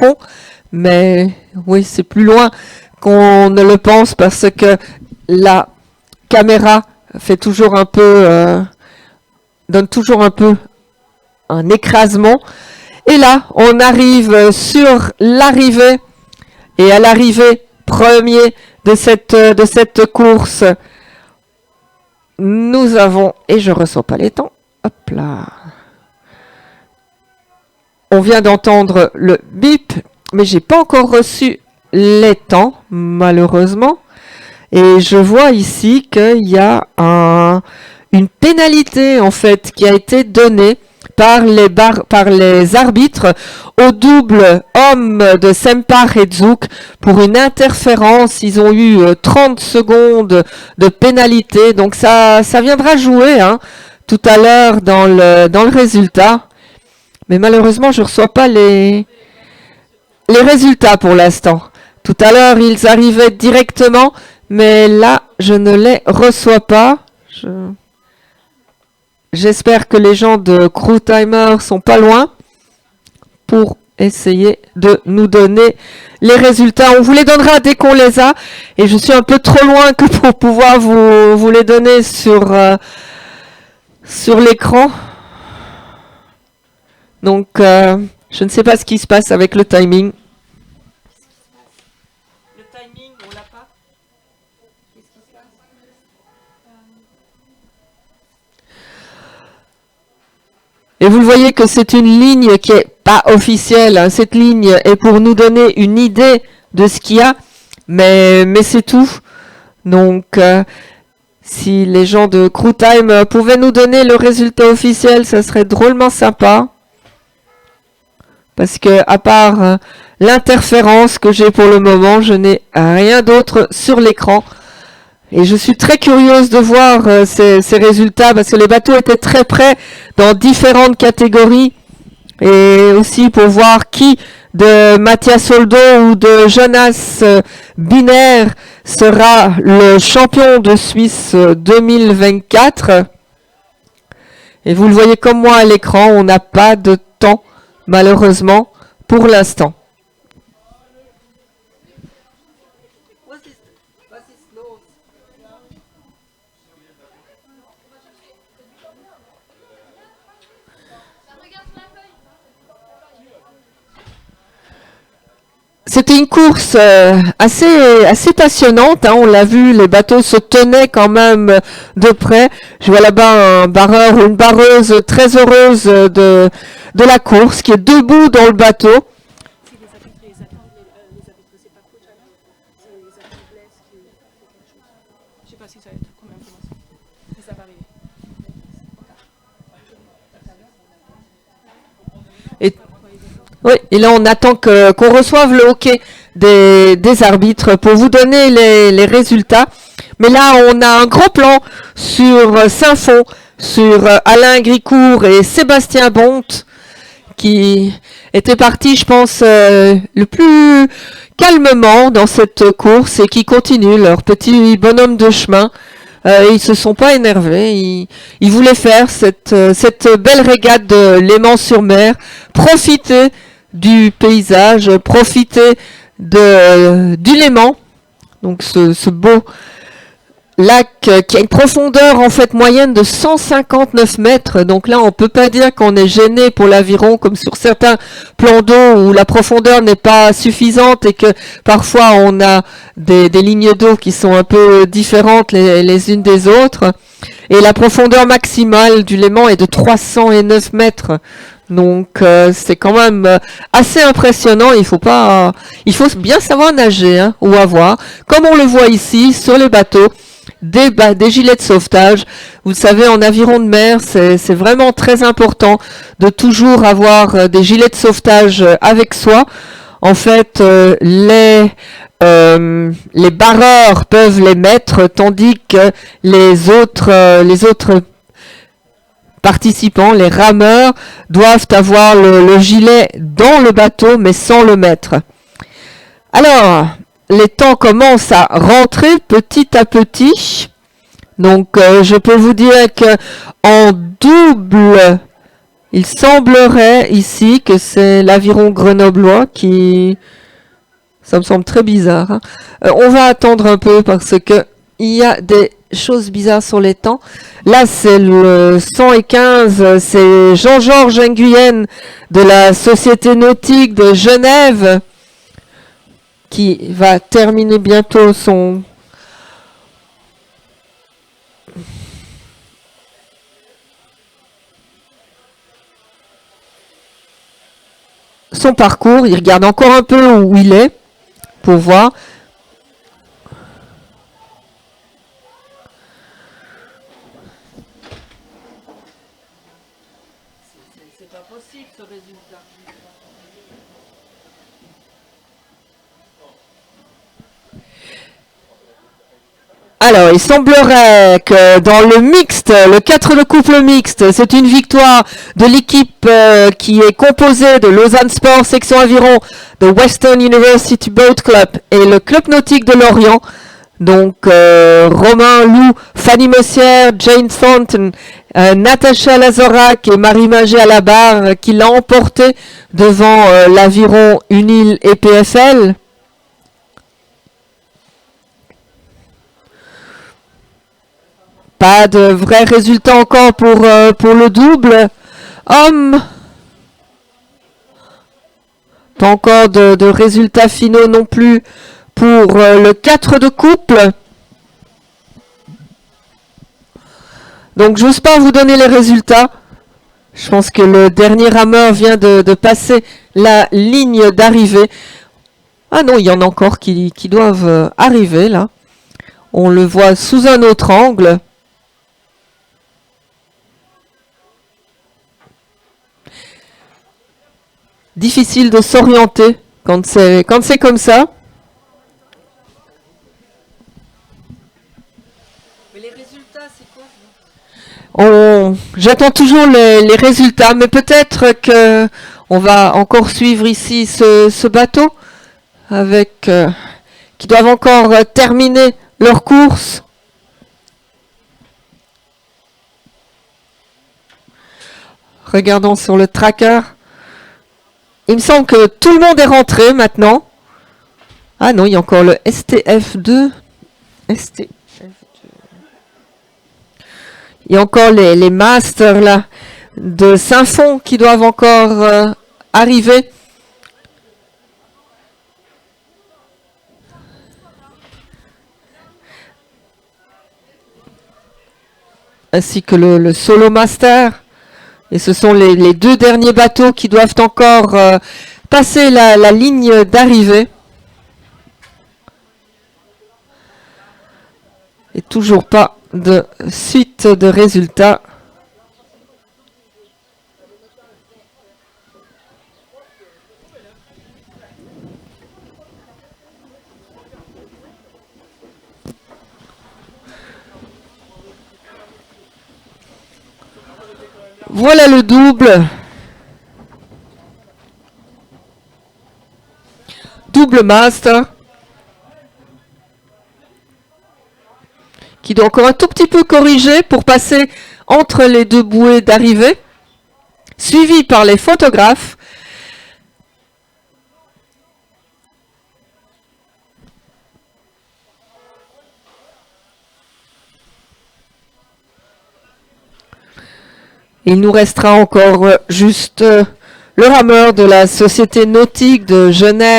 Japon, mais oui, c'est plus loin qu'on ne le pense parce que la caméra fait toujours un peu, donne toujours un peu un écrasement. Et là, on arrive sur l'arrivée, et à l'arrivée premier de cette course, nous avons, et je ne ressens pas les temps, hop là. On vient d'entendre le bip, mais j'ai pas encore reçu les temps, malheureusement. Et je vois ici qu'il y a une pénalité, en fait, qui a été donnée par les arbitres au double homme de Sempar et Zouk pour une interférence. Ils ont eu 30 secondes de pénalité, donc ça viendra jouer tout à l'heure dans le résultat. Mais malheureusement, je ne reçois pas les résultats pour l'instant. Tout à l'heure, ils arrivaient directement, mais là, je ne les reçois pas. J'espère que les gens de Crew Timer sont pas loin pour essayer de nous donner les résultats. On vous les donnera dès qu'on les a. Et je suis un peu trop loin que pour pouvoir vous les donner sur l'écran. Donc, je ne sais pas ce qui se passe avec le timing. Le timing, on l'a pas. Qu'est-ce qui se passe? Et vous le voyez que c'est une ligne qui est pas officielle. Cette ligne est pour nous donner une idée de ce qu'il y a, mais c'est tout. Donc, si les gens de Crew Time pouvaient nous donner le résultat officiel, ça serait drôlement sympa. Parce que, à part l'interférence que j'ai pour le moment, je n'ai rien d'autre sur l'écran. Et je suis très curieuse de voir ces résultats parce que les bateaux étaient très près dans différentes catégories. Et aussi pour voir qui de Mathias Holdo ou de Jonas Binaire sera le champion de Suisse 2024. Et vous le voyez comme moi à l'écran, on n'a pas de temps malheureusement pour l'instant. C'était une course assez passionnante, on l'a vu, les bateaux se tenaient quand même de près. Je vois là-bas un barreur ou une barreuse très heureuse de la course qui est debout dans le bateau. Oui, et là on attend qu'on reçoive le hockey des arbitres pour vous donner les résultats. Mais là on a un gros plan sur Saint-Fond, sur Alain Gricourt et Sébastien Bonte qui étaient partis, je pense, le plus calmement dans cette course et qui continuent leur petit bonhomme de chemin. Ils se sont pas énervés, ils voulaient faire cette belle régate de Léman-sur-Mer, profiter du paysage, profiter du Léman, donc ce beau lac qui a une profondeur en fait moyenne de 159 mètres. Donc là, on peut pas dire qu'on est gêné pour l'aviron comme sur certains plans d'eau où la profondeur n'est pas suffisante et que parfois on a des lignes d'eau qui sont un peu différentes les unes des autres. Et la profondeur maximale du Léman est de 309 mètres. Donc c'est quand même assez impressionnant. Il faut bien savoir nager ou avoir, comme on le voit ici sur les bateaux, des gilets de sauvetage. Vous le savez, en aviron de mer, c'est vraiment très important de toujours avoir des gilets de sauvetage avec soi. En fait, les barreurs peuvent les mettre, tandis que les autres participants, les rameurs, doivent avoir le gilet dans le bateau, mais sans le mettre. Alors, les temps commencent à rentrer petit à petit. Donc, je peux vous dire que en double Il semblerait ici que c'est l'aviron grenoblois qui... Ça me semble très bizarre. Hein. On va attendre un peu parce que il y a des choses bizarres sur les temps. Là, c'est le 115, c'est Jean-Georges Nguyen de la Société Nautique de Genève qui va terminer bientôt son parcours. Il regarde encore un peu où il est pour voir. C'est pas possible ce résultat. Alors, il semblerait que dans le mixte, le 4 de couple mixte, c'est une victoire de l'équipe qui est composée de Lausanne Sport, section aviron, de Western University Boat Club et le Club Nautique de Lorient. Donc, Romain Lou, Fanny Mossière, Jane Thornton, Natacha Lazorac et Marie Maget à la barre qui l'a emporté devant l'aviron Unil et PFL. Pas de vrai résultat encore pour le double homme. Pas encore de résultats finaux non plus pour le 4 de couple. Donc, j'ose pas vous donner les résultats. Je pense que le dernier rameur vient de passer la ligne d'arrivée. Ah non, il y en a encore qui doivent arriver là. On le voit sous un autre angle. Difficile de s'orienter quand c'est comme ça. Mais les résultats, c'est quoi? J'attends toujours les résultats, mais peut-être que on va encore suivre ici ce bateau avec qui doivent encore terminer leur course. Regardons sur le tracker. Il me semble que tout le monde est rentré maintenant. Ah non, il y a encore le STF2. Il y a encore les masters là, de Saint-Fond qui doivent encore arriver. Ainsi que le Solo Master. Et ce sont les deux derniers bateaux qui doivent encore passer la ligne d'arrivée. Et toujours pas de suite de résultats. Voilà le double. Double master. Qui doit encore un tout petit peu corriger pour passer entre les deux bouées d'arrivée. Suivi par les photographes. Il nous restera encore juste le rameur de la Société Nautique de Genève.